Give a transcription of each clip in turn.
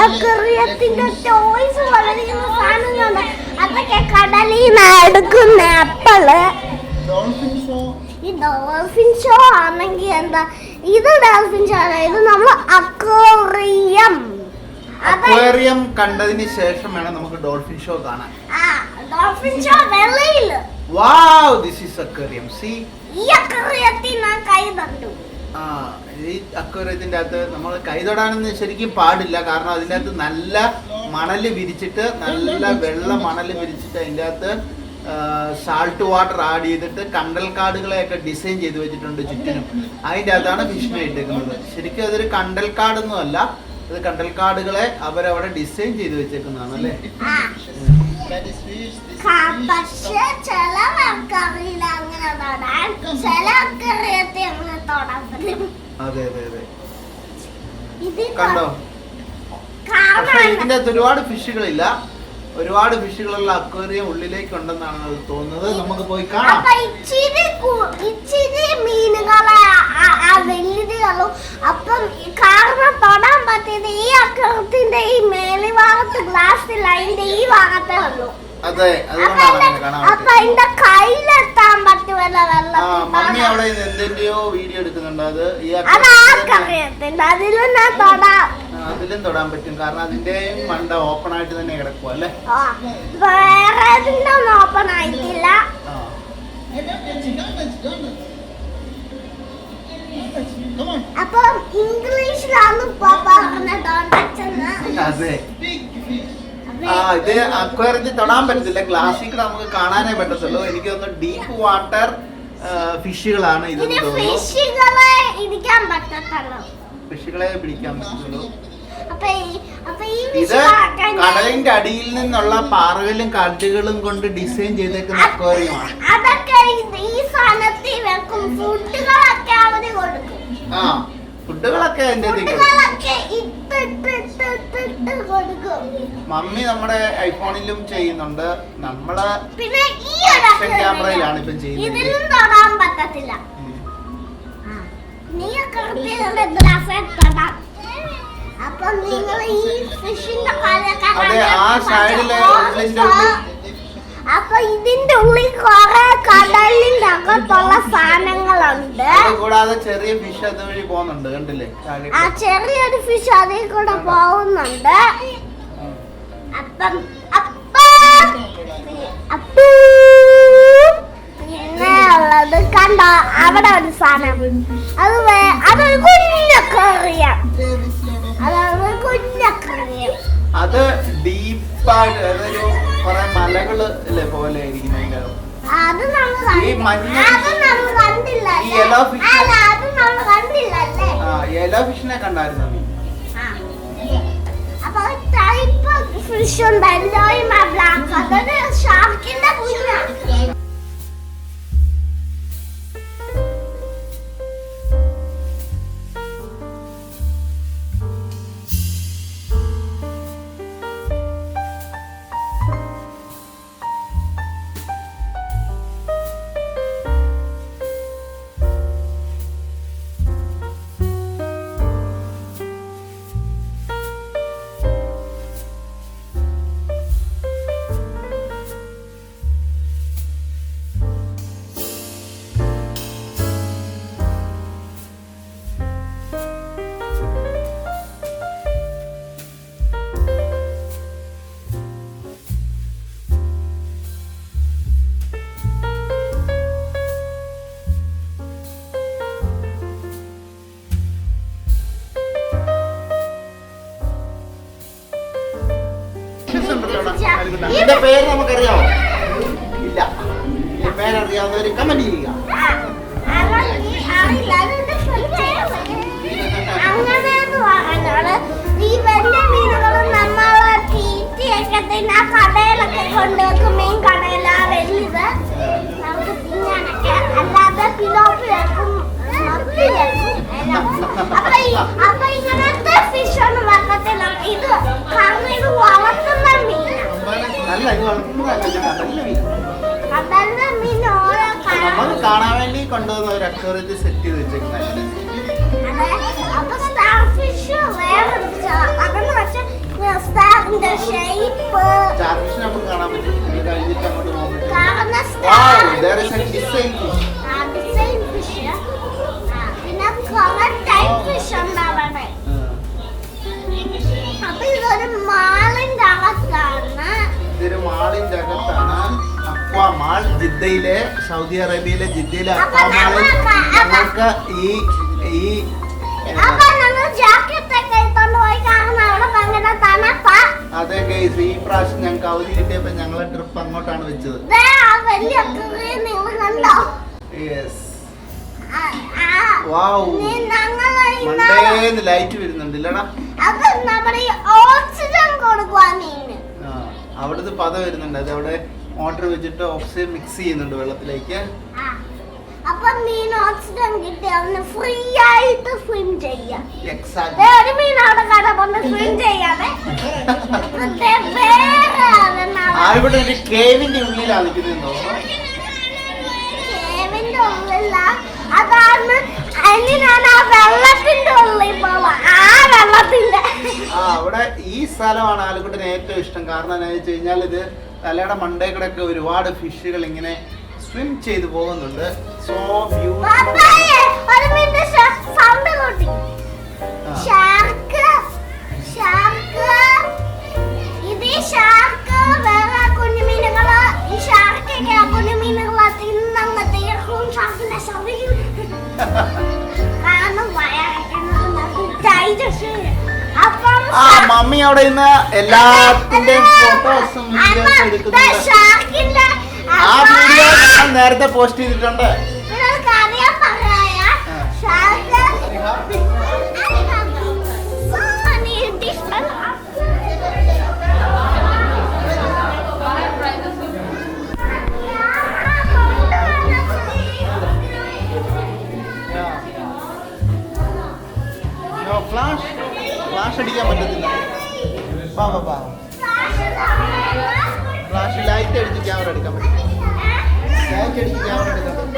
അക്വേറിയത്തിന്റെ toys വളരുന്ന സാധനങ്ങളുണ്ട്. അതൊക്കെ കടലിൽ നിന്ന് എടുക്കുന്ന അപ്പള്. ഈ ഡോൾഫിൻ ഷോ ആണെങ്കിൽ എന്താ, ഇത് ഡോൾഫിൻ ഷോ ആണ്. ഇത് നമ്മൾ അക്വേറിയം കണ്ടതിന് ശേഷം വേണം നമുക്ക് ഡോൾഫിൻ ഷോ കാണാൻ. ഡോൾഫിൻ ഷോ വെള്ളയിൽ. Wow, this is aquarium. See, ഈ അക്വേറിയത്തിൽ ഞാൻ കൈ തട്ടു. ഈ അക്വേറിയത്തിന്റെ അകത്ത് നമ്മൾ കൈ തൊടാനൊന്നും ശരിക്കും പാടില്ല. കാരണം അതിൻ്റെ അകത്ത് നല്ല മണല് വിരിച്ചിട്ട്, നല്ല വെള്ള മണല് വിരിച്ചിട്ട് അതിൻ്റെ അകത്ത് സാൾട്ട് വാട്ടർ ആഡ് ചെയ്തിട്ട് കണ്ടൽ കാടുകളെയൊക്കെ ഡിസൈൻ ചെയ്ത് വെച്ചിട്ടുണ്ട് ചുറ്റിനും. അതിൻ്റെ അകത്താണ് ഫിഷിനെ ഇട്ടേക്കുന്നത്. ശരിക്കും അതൊരു കണ്ടൽ കാടൊന്നും അല്ല, അത് കണ്ടൽ കാടുകളെ അവരവിടെ ഡിസൈൻ ചെയ്ത് വെച്ചേക്കുന്നതാണ് അല്ലേ. പക്ഷേ ചിലവർക്കറിയില്ല അങ്ങനെ തൊടാൻ. ചില അക്വേറിയത്തെ അങ്ങനെ തൊടാൻ പറ്റും. അതെ അതെ അതെ, ഇത് കണ്ടോ. പക്ഷെ ഇതിന്റെ അകത്ത് ഒരുപാട് ഫിഷുകളില്ല. ഒരുപാട് ഫിഷുകളുള്ള അക്വേറിയം ഉള്ളിലേക്ക് ഉണ്ടെന്നാണ് അത് തോന്നുന്നത്. നമുക്ക് പോയി കാണാം. ഇച്ചിരി മീനുകളെ വലുതുകളും അപ്പം കാരണം തൊടാൻ പറ്റിയത് ഈ അക്വേറിയത്തിന്റെ ഈ മേളിഭാഗത്ത് ഗ്ലാസ്സിൽ അതിന്റെ ഈ ഭാഗത്തേ ഉള്ളൂ. അതെ, അപ്പൊ അതിന്റെ കയ്യിലെത്താൻ പറ്റുമല്ലോ വെള്ളം. മമ്മി അവിടെ എന്തിന്റെയോ വീഡിയോ എടുക്കുന്നുണ്ട്. അത് ഈ അക്വേറിയത്തിന്റെ അതിലും ഞാൻ തൊടാം. അതിലും തൊടാൻ പറ്റും. കാരണം അതിന്റെ മണ്ട ഓപ്പൺ ആയിട്ട് തന്നെ കിടക്കുക അല്ലേ. വേറെ ഒന്നും ഓപ്പൺ ആയിട്ടില്ല. അപ്പൊ ഇംഗ്ലീഷിലാണ് അതെ. ഇത് അക്വേറിയത്തിൽ തൊടാൻ പറ്റത്തില്ല. ഗ്ലാസ്സിൽ കൂടെ നമുക്ക് കാണാനേ പറ്റത്തുള്ളൂ. എനിക്ക് തോന്നുന്നു ഡീപ്പ് വാട്ടർ ഫിഷുകളാണ് ഇത്. ഫിഷുകളെ പിടിക്കാൻ പറ്റത്തുള്ളൂ. ഇത് കടലിന്റെ അടിയിൽ നിന്നുള്ള പാറകളും കല്ലുകളും കൊണ്ട് ഡിസൈൻ ചെയ്തേക്കുന്ന അക്വേറിയമാണ്. അതൊക്കെ ഈ സാധനത്തിൽ വെക്കും. ഫുഡുകളൊക്കെ അവര് കൊടുക്കും. ഫുഡുകളൊക്കെ അതിന്റെ മമ്മി നമ്മുടെ ഐഫോണിലും ചെയ്യുന്നുണ്ട്. നമ്മള് പിന്നെ ഈ ക്യാമറയിലാണ് ഇപ്പം ചെയ്യുന്നത്. ഇതിലും തൊടാൻ പറ്റത്തില്ല. അപ്പൊ നിങ്ങൾ ഈ ഫിഷിന്റെ അപ്പൊ ഇതിന്റെ ഉള്ളിൽ കുറെ കടലിന്റെ അകത്തുള്ള സാധനങ്ങളുണ്ട്. കൂടാതെ ചെറിയ ഫിഷ് അതുവഴി പോകുന്നുണ്ട്, കണ്ടില്ലേ? ആ ചെറിയൊരു ഫിഷ് അതിൽ കൂടെ പോകുന്നുണ്ട്. അപ്പം പിന്നെ ഉള്ളത് കണ്ടോ, അവിടെ ഒരു സാധനം. അതൊരു കുഞ്ഞക്കറിയാം. അതൊരു കുഞ്ഞക്കറിയാം. അത് ഡീപ്പായിട്ട് അതൊരു കുറെ മലകള് അല്ലേ പോലെ ഇരിക്കുന്ന. അത് നമ്മൾ കണ്ടില്ല. യെല്ലോ ഫിഷിനെ കണ്ടായിരുന്നു. അപ്പൊ ടൈപ്പ് ഫിഷ് ഉണ്ടല്ലോ, ബ്ലാക്ക്. അതൊരു ഷാർക്കിന്റെ കുഞ്ഞാണ്. ഇതിന്റെ പേര് നമുക്കറിയാമോ? ഇല്ല. ഈ പേരറിയാവുന്നവര് കമന്റ് ചെയ്യുക. ഈ വലിയ മീനുകളും നമ്മളെ തീറ്റയൊക്കെ തന്നെ കടയിലൊക്കെ കൊണ്ടുവെക്കും. മെയിൻ കടയില വലുത് നമുക്ക് തിന്നാനൊക്കെ. അല്ലാതെ പിലോപ്പി വെക്കും, മത്തി വെക്കും. അപ്പൊ ഇങ്ങനത്തെ ഫിഷ് ഒന്നും വെക്കത്തില്ല. ഇത് കാരണം ഇത് വളർത്തുന്ന മീനാണ്. കടലിലെ മീൻ ഓരോ നമ്മൾ കാണാൻ വേണ്ടി കൊണ്ടുവന്ന ഒരു അക്വേറിയത്തിൽ സെറ്റ് ചെയ്ത് വെച്ചേക്കുന്നത്. അപ്പൊ സ്റ്റാർഫിഷ് നമുക്ക് കാണാൻ പറ്റും. ഇത് കഴിഞ്ഞിട്ട് അങ്ങോട്ട് പോകാൻ പറ്റും. There is a design fish. പിന്നെ കുറെ ടൈപ്പ് ഫിഷ് ഉണ്ട് അവിടെ. അപ്പൊ ഇതൊരു മാളിന്റെ അകത്താണ്. ഇതൊരു മാളിന്റെ അകത്താണ്. അക്വാ മാൾ ജിദ്ദയിലെ, സൗദി അറേബ്യയിലെ ജിദ്ദയിലെ അക്വാ മാളിൽ ഞങ്ങൾക്ക് ഈ അതെ ഗൈസ്, ഈ പ്രാവശ്യം ഞങ്ങൾക്ക് അവധി കിട്ടിയപ്പോ ഞങ്ങളെ ട്രിപ്പ് അങ്ങോട്ടാണ് വെച്ചത്. മണ്ടേന്ന് ലൈറ്റ് വരുന്നുണ്ട് ഇല്ലടാ. അവിടുത്തെ പത വരുന്നുണ്ട്. അത് അവിടെ മോട്ടർ വെച്ചിട്ട് ഓക്സിജൻ മിക്സ് ചെയ്യുന്നുണ്ട് വെള്ളത്തിലേക്ക്. അപ്പൊ മീൻ ഓക്സിജൻ കിട്ടി അവന് ഫ്രീ ആയിട്ട് സ്വിം ചെയ്യാം. ഒരു മീൻ അവിടെ കടന്ന് സ്വിം ചെയ്യാതെ കേവിന്റെ ഉള്ളിലാണ് നിൽക്കുന്നതെന്നോ. കേവിന്റെ ഉള്ളില അതാണ് അതിനാണ് ആ വെള്ളത്തിന്റെ ഉള്ളിൽ പോവാ. ആ വെള്ളത്തിന്റെ അവിടെ ഈ സ്ഥലമാണ് ആലക്കുട്ടിന് ഏറ്റവും ഇഷ്ടം. കാരണം എന്താ വെച്ച് കഴിഞ്ഞാൽ ഇത് തലയുടെ മണ്ടേക്കൂടെ ഒരുപാട് ഫിഷുകൾ ഇങ്ങനെ സ്വിം ചെയ്ത് പോകുന്നുണ്ട്. So beautiful. മമ്മി അവിടെ ഇന്ന് എല്ലാത്തിന്റെയും ഫോട്ടോസും വീഡിയോസും എടുക്കുന്നുണ്ട്. ആ വീഡിയോ ഞാൻ നേരത്തെ പോസ്റ്റ് ചെയ്തിട്ടുണ്ട്. ഫ്ലാഷ് അടിക്കാൻ പറ്റത്തില്ല. ഫ്ലാഷ് ലൈറ്റ് അടിച്ച് ക്യാമറ എടുക്കാൻ പറ്റും. ലൈറ്റ് അടിച്ച് ക്യാമറ എടുക്കാൻ പറ്റും.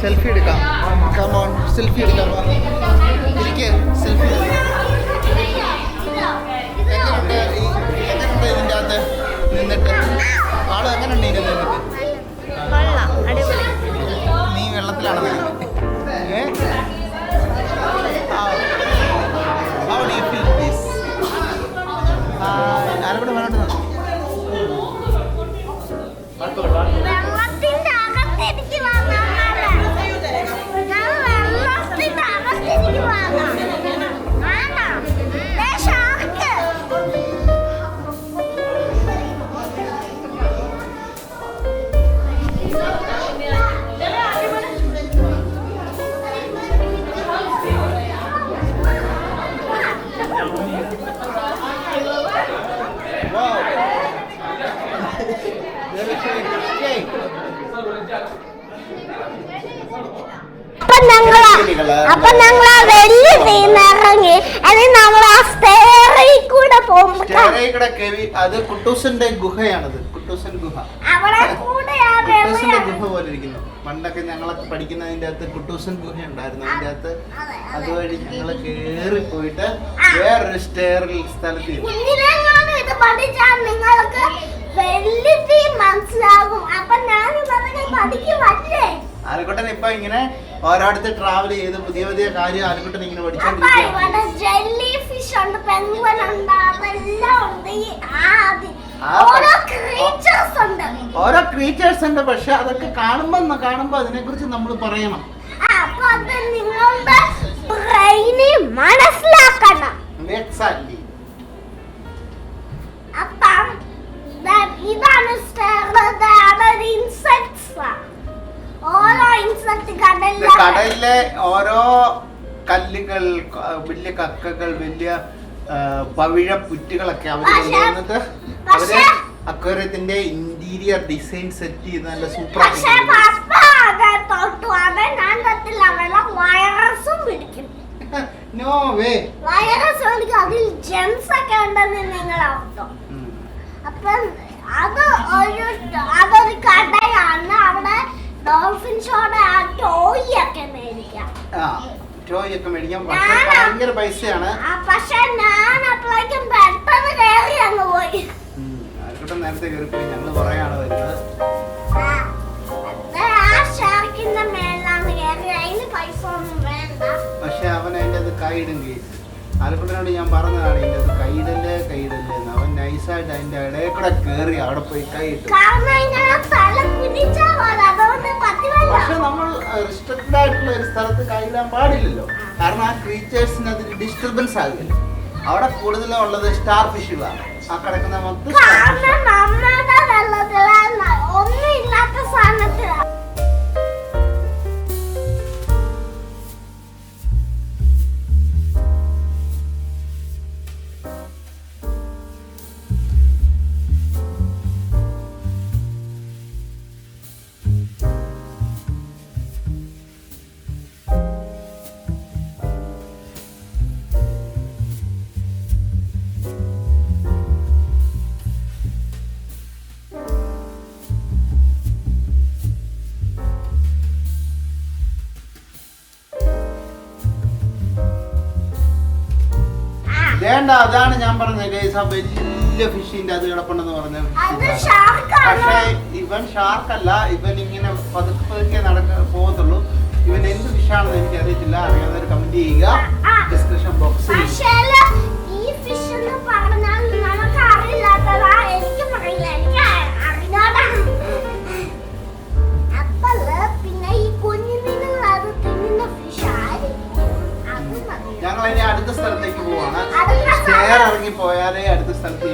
സെൽഫി എടുക്കാം. കമോൺ, സെൽഫി എടുക്കാം. ഇരിക്കെ സെൽഫി. എങ്ങനെയുണ്ട് ഇതിൻ്റെ അകത്ത് നിന്നിട്ട്? ആള് എങ്ങനെയുണ്ട് ഇതിൻ്റെ നിന്നിട്ട്? നീ വെള്ളത്തിലാണ് നിൽക്കുന്നത്. ആരെക്കൂടെ വേണ്ട അപ്പൊ ഞങ്ങൾ ആ വലിയ ഇറങ്ങി അതിന് നമ്മൾ ആ സ്റ്റെയറിൽ കൂടെ അത് കുട്ടൂസിന്റെ ഗുഹയാണത്. കുട്ടൂസൻ ഗുഹ. കുട്ടൂസിന്റെ ഗുഹ പോലെ ഇരിക്കുന്നു. പണ്ടൊക്കെ ഞങ്ങളൊക്കെ പഠിക്കുന്നതിന്റെ അകത്ത് കുട്ടൂസൻ ഗുഹ ഉണ്ടായിരുന്നു. അതിന്റെ അകത്ത് അതുവഴി ഞങ്ങള് കേറി പോയിട്ട് വേറൊരു സ്റ്റെയറിൽ സ്ഥലത്ത് നിങ്ങൾക്ക് മനസ്സിലാകും. അപ്പൊ ഞാൻ പഠിക്കുമല്ലേ. ആലക്കുട്ടൻ ഇപ്പൊ ഇങ്ങനെ ഓരോരുത്തർ ട്രാവൽ ചെയ്ത് പുതിയ പുതിയ കാര്യം ആലക്കുട്ടൻ ഇങ്ങനെ പഠിച്ചോണ്ടിരിക്കുകയാണ്. ഓരോ ക്രീച്ചേഴ്സ് ഉണ്ട്. പക്ഷെ അതൊക്കെ കാണുമ്പോ അതിനെ കുറിച്ച് നമ്മൾ പറയണം. മനസ്സിലാക്കണം. എക്സാക്ട്ലി. അപ്പം ഇതാണ് കടലിലെ ഓരോ കല്ലുകൾ, വലിയ കക്കകൾ, വലിയ പവിഴ പുറ്റുകളൊക്കെ അവര് കൊണ്ടുവന്നിട്ട് അവര് അക്വേറിയത്തിന്റെ ഇന്റീരിയർ ഡിസൈൻ സെറ്റ് ചെയ്ത് നല്ല സൂപ്പർ. ഡോൾഫിൻ ഷോയുടെ ആ ടോയ് ഒക്കെ മേടിക്കാം. ടോയ് ഒക്കെ മേടിക്കാം. ഭയങ്കര പൈസയാണ്. പക്ഷെ ഞാൻ അപ്പോഴേക്കും പെട്ടെന്ന് കയറി അങ്ങ് പോയി. ആർക്കട്ടെ നേരത്തെ കയറിപ്പോയി. ഞങ്ങൾ പറയാണ് വരുന്നത്. ഷാർക്കിന്റെ മേലാണ് കയറി. അതിന് പൈസ ഒന്നും വേണ്ട. പക്ഷെ അവൻ അതിൻ്റെ അത് കൈയിടും. ആലക്കുട്ടനോട് ഞാൻ പറഞ്ഞതാണ് ഇതിൻ്റെ അത് കൈയിടല്ലേ എന്ന്. അവൻ നൈസായിട്ട് അതിൻ്റെ ഇടയിൽ കൂടെ കയറി അവിടെ പോയി കൈയിട്ടു. പക്ഷെ നമ്മൾ റിസ്ട്രിക്റ്റഡ് ആയിട്ടുള്ള ഒരു സ്ഥലത്ത് കൈയിടാൻ പാടില്ലല്ലോ. കാരണം ആ ക്രീച്ചേഴ്സിന് അതിന് ഡിസ്റ്റർബൻസ് ആകില്ല. അവിടെ കൂടുതലും ഉള്ളത് സ്റ്റാർ ഫിഷുകളാണ്. ആ കിടക്കുന്ന മൊത്തം ഒന്നും ഇല്ലാത്ത സാധനത്തിലാണ്. വേണ്ട, അതാണ് ഞാൻ പറഞ്ഞത് ഗൈസ്. ആ വലിയ ഫിഷിന്റെ അത് കിടപ്പുണ്ടെന്ന് പറഞ്ഞത്. പക്ഷേ ഇവൻ ഷാർക്കല്ല. ഇവൻ ഇങ്ങനെ പതുക്കെ പോകത്തുള്ളൂ. ഇവൻ എന്ത് ഫിഷാണെന്ന് എനിക്ക് അറിയത്തില്ല. അറിയാവുന്നവർ കമന്റ് ചെയ്യുക ഡിസ്ക്രിപ്ഷൻ ബോക്സിൽ. ഞങ്ങൾ ഇനി അടുത്ത സ്ഥലത്തേക്ക് പോവാണ്. സ്റ്റെയർ ഇറങ്ങി പോയാലേ അടുത്ത സ്ഥലത്ത്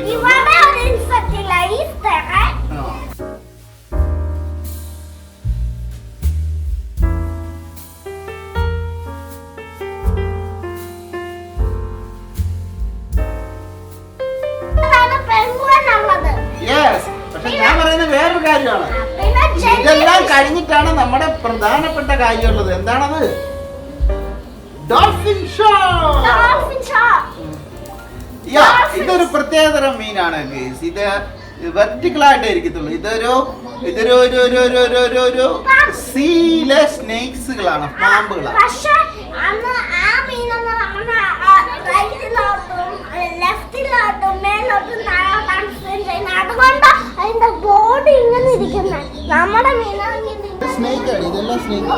പക്ഷെ ഞാൻ പറയുന്നത് വേറൊരു കാര്യമാണ്. ഇതെല്ലാം കഴിഞ്ഞിട്ടാണ് നമ്മുടെ പ്രധാനപ്പെട്ട കാര്യമുള്ളത്. എന്താണത്? Dolphin show. ഇതൊരു പ്രത്യേകതരം മീനാണ് ഗൈസ്. ഇത് വെർട്ടിക്കൽ ആയിട്ടേ ഇരിക്കത്തുള്ളൂ. ഇതൊരു സീലെ സ്നേക്സുകളാണ്, പാമ്പുകളാണ്. അതുകൊണ്ട് അതിന്റെ ബോഡി ഇങ്ങനെ ഇരിക്കുന്നത്. നമ്മുടെ സ്നേക്കാണ് ഇതെല്ലാം. സ്നേക്ക്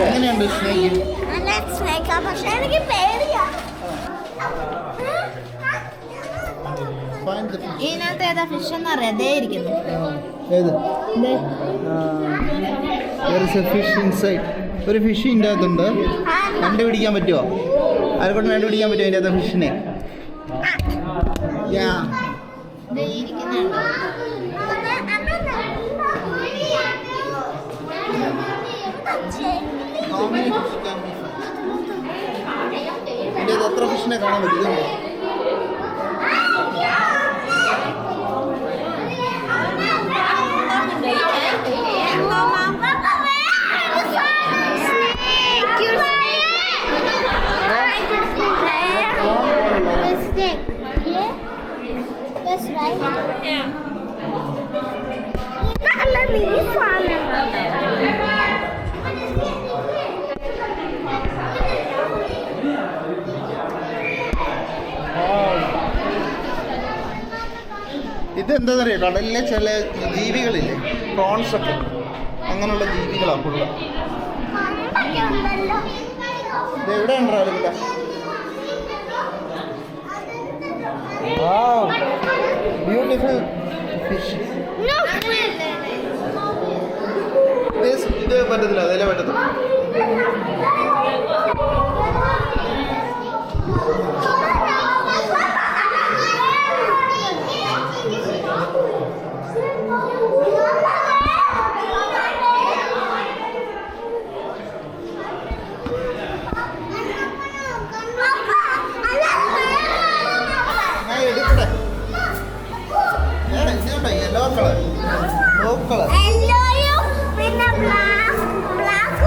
എങ്ങനെയുണ്ട് സ്നേക്ക്? പക്ഷെ എനിക്ക് പേടിയാ. ഇതിനകത്ത് ഏതാ ഫിഷ് എന്ന് അറിയാം. ദേ ഇരിക്കുന്നു. ഒരു ഫിഷ് ഇതിൻ്റെ അകത്തുണ്ട്. കണ്ടുപിടിക്കാൻ പറ്റുമോ? ആരെക്കൊണ്ട് കണ്ടുപിടിക്കാൻ പറ്റുമോ ഇതിൻ്റെ അകത്ത് ഫിഷിനെ? ഇതിൻ്റെ അകത്ത് എത്ര ഫിഷിനെ കാണാൻ പറ്റും? ഇതെന്താണെന്നറിയോ? കടലിലെ ചില ജീവികളില്ലേ, പ്രോൺസ് ഒക്കെ, അങ്ങനെയുള്ള ജീവികളാണ് ഫുള്ള്. ഇത് എവിടെ ഉണ്ടോ? Beautiful fish. ഇത് പറ്റത്തില്ല, അതല്ലേ പറ്റത്തില്ല. യെല്ലോ പിന്നെ ബ്ലാക്ക്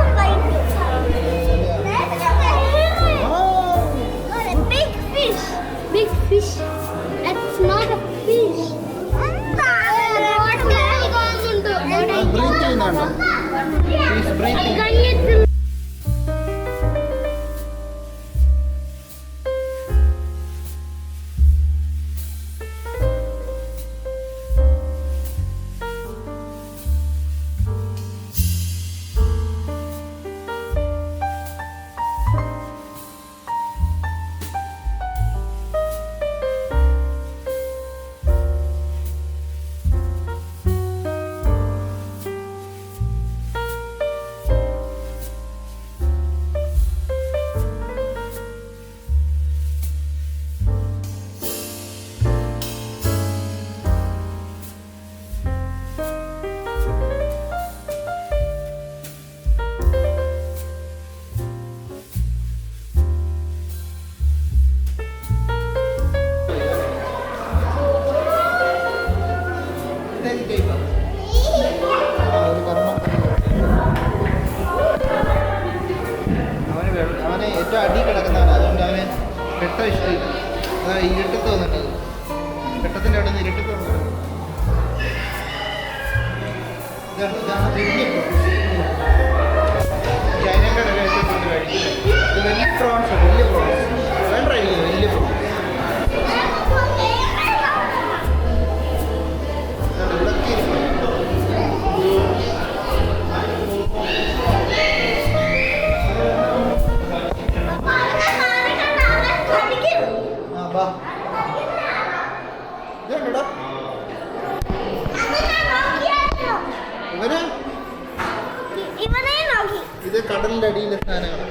ഏറ്റവും അടി കിടക്കുന്നതാണ്, അതുകൊണ്ട് അവന് വെട്ടം ഇഷ്ടമില്ല. അതാ ഇരുട്ടത്ത് വന്നിട്ടത്, വെട്ടത്തിൻ്റെ അവിടെ നിന്ന് ഇരുട്ടത്ത് വന്നിട്ട് ഇതാണ് വലിയ ചൈനക്കാരൊക്കെ ഏറ്റവും കഴിക്കുന്നത്. ഇത് വലിയ പ്രോൺസ്, വലിയ പ്രോൺസ് വേണ്ട, വലിയ പ്രോൺസ്. ഇത് കടലിന്റെ അടിയിലെ സാധനമാണ്.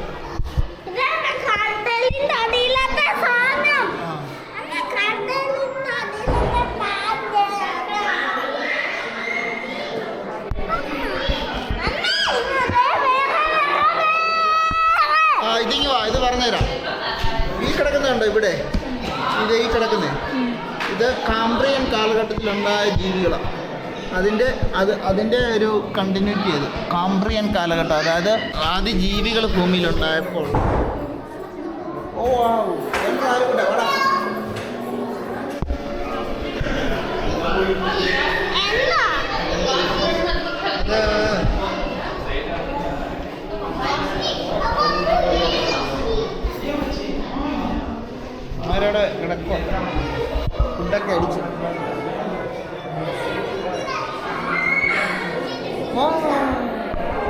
ഇതിങ്ങി വാ, ഇത് പറഞ്ഞുതരാം. ഈ കിടക്കുന്നുണ്ടോ ഇവിടെ, ഇത് ഈ കിടക്കുന്നേ, ഇത് കാംബ്രിയൻ കാലഘട്ടത്തിലുണ്ടായ ജീവികളാണ്. അതിൻ്റെ ഒരു കണ്ടിന്യൂറ്റി ചെയ്ത് കാംബ്രിയൻ കാലഘട്ടം, അതായത് ആദ്യ ജീവികൾ ഭൂമിയിലുണ്ടായപ്പോൾ. ഓ ആരോടെ കിടക്കുക, ഫുഡൊക്കെ അടിച്ചു.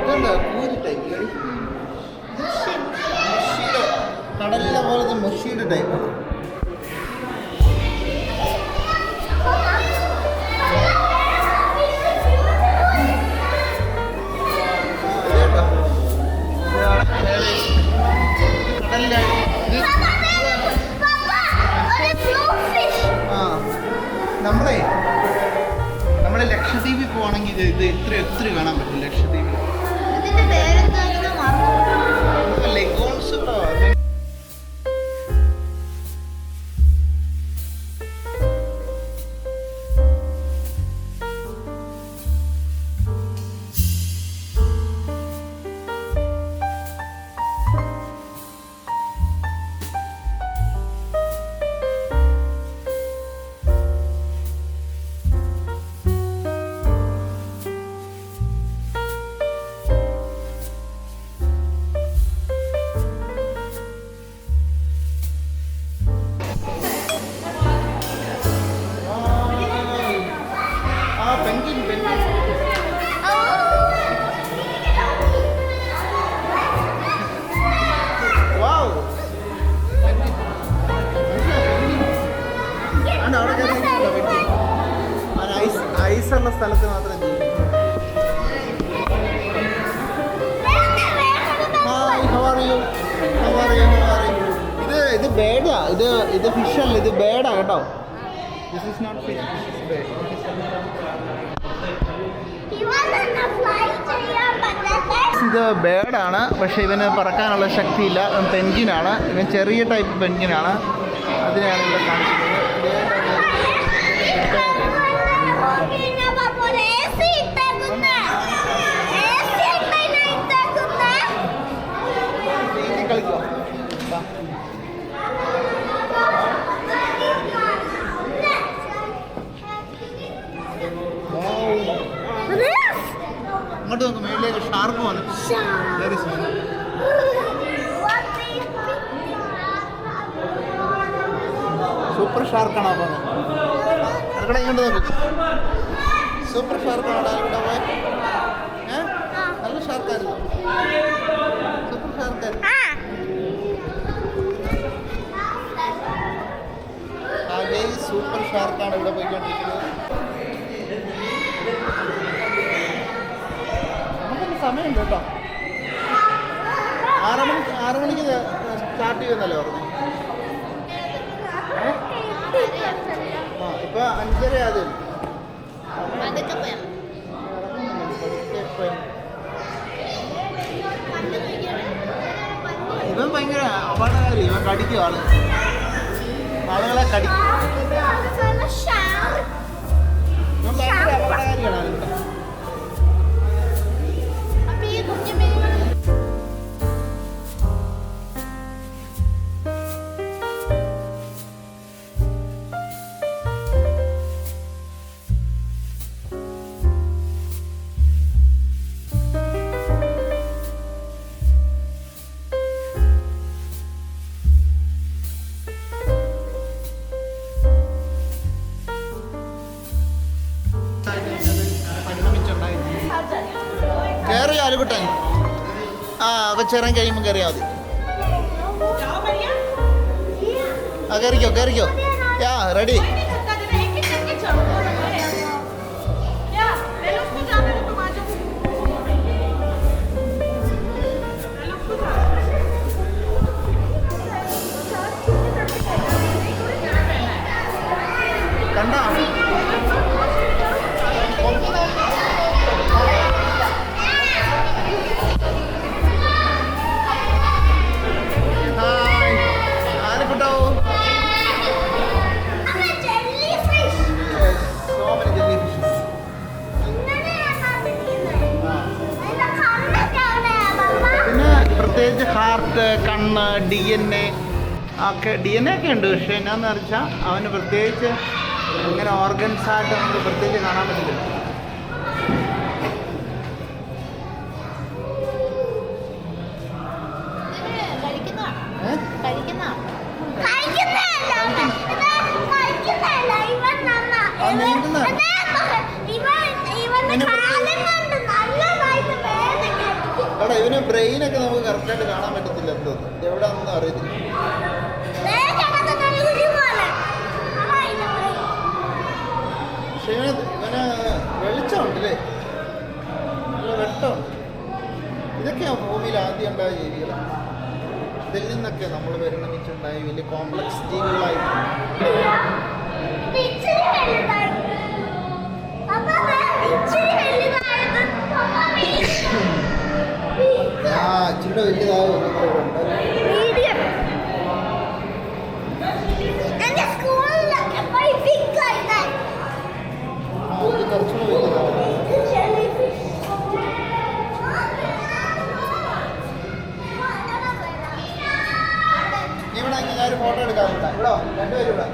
ഇതെന്താ കൂരി ടൈപ്പ് കടലിലെ പോലത്തെ മുഷിയുടെ ടൈപ്പ്. കടലിലെ നമ്മളെ ലക്ഷദ്വീപിൽ പോവാണെങ്കിൽ ഇത് എത്ര കാണാൻ പറ്റും. ലക്ഷദ്വീപിൽ ലെഗോൺസ് ഐസുള്ള സ്ഥലത്ത് മാത്രം ജീവിക്കും. ഇത് ബേഡാ, ഇത് ഫിഷല്ല, ഇത് ബേഡാ കേട്ടോ. ദിസ് ഈസ് നോട്ട് ഫിഷ്, ഇത് ബേഡാണ്. പക്ഷേ ഇവന് പറക്കാനുള്ള ശക്തിയില്ല. ഇവൻ പെൻജിനാണ്. ഇവൻ ചെറിയ ടൈപ്പ് പെൻജിനാണ്. അതിനെയാണ് ഇവിടെ കാണിക്കുന്നത്. കളിക്കോ അങ്ങോട്ട് നോക്ക്, മേളിലേക്ക് ഷാർക്ക് വന്നു. സൂപ്പർ ഷാർക്കാണോ പോകുന്നത്? അതൊക്കെ ഇങ്ങോട്ട് നോക്ക്, സൂപ്പർ ഷാർക്കാണോ ഇവിടെ പോയത്? നല്ല ഷാർക്കായിരുന്നു, സൂപ്പർ ഷാർക്കായിരുന്നു. അതേ സൂപ്പർ ഷാർക്കാണ് ഇവിടെ പോയിക്കൊണ്ടിരിക്കുന്നത്. നമുക്കൊന്ന് സമയമുണ്ട് കേട്ടോ. 6 മണിക്ക് സ്റ്റാർട്ട് ചെയ്യുന്നല്ലേ പറഞ്ഞു. ഇപ്പൊ 5:30 ആദ്യം. ഇവൻ ഭയങ്കര അപകടകാരി. ഇവൻ കടിക്കും ആളുകളെ കടിക്കും. ഇവൻ ഭയങ്കര അപകടകാരിയാണ്. കയറട്ടെ. ആ കൊച്ചിറങ്ങി കഴിയുമ്പോൾ കയറിയാൽ മതി. ആ കയറിക്കോ. യാ റെഡി. കണ്ടോ? പ്രത്യേകിച്ച് ഹാർട്ട്, കണ്ണ്, DNA ഒക്കെ ഉണ്ട്. പക്ഷേ എന്നാന്ന് വെച്ചാൽ അവന് പ്രത്യേകിച്ച് ഇങ്ങനെ ഓർഗൻസ് ആയിട്ട് നമുക്ക് പ്രത്യേകിച്ച് കാണാൻ പറ്റില്ല. എടാ ഇവന് ബ്രെയിനൊക്കെ നമുക്ക് കറക്റ്റായിട്ട് കാണാൻ പറ്റത്തില്ല. എന്തോ എവിടെയാണെന്ന് അറിയത്തില്ല. പക്ഷെ ഇവന് വെളിച്ചമുണ്ടല്ലേ, വെട്ടമുണ്ട്. ഇതൊക്കെയാണ് ഭൂമിയിൽ ആദ്യം ഉണ്ടായ ജീവികൾ. ഇതിൽ നിന്നൊക്കെ നമ്മൾ പരിണമിച്ചുണ്ടായ വലിയ കോംപ്ലക്സ് ജീവികളായിരുന്നു. ഇച്ചിരി വലിയതായ കുറച്ചുകൂടെ വലുതാണ്. നീ ഇവിടെ ഞാൻ ഒരു ഫോട്ടോ എടുക്കാറുണ്ട്. ഇവിടെ രണ്ടുപേരും ഇവിടെ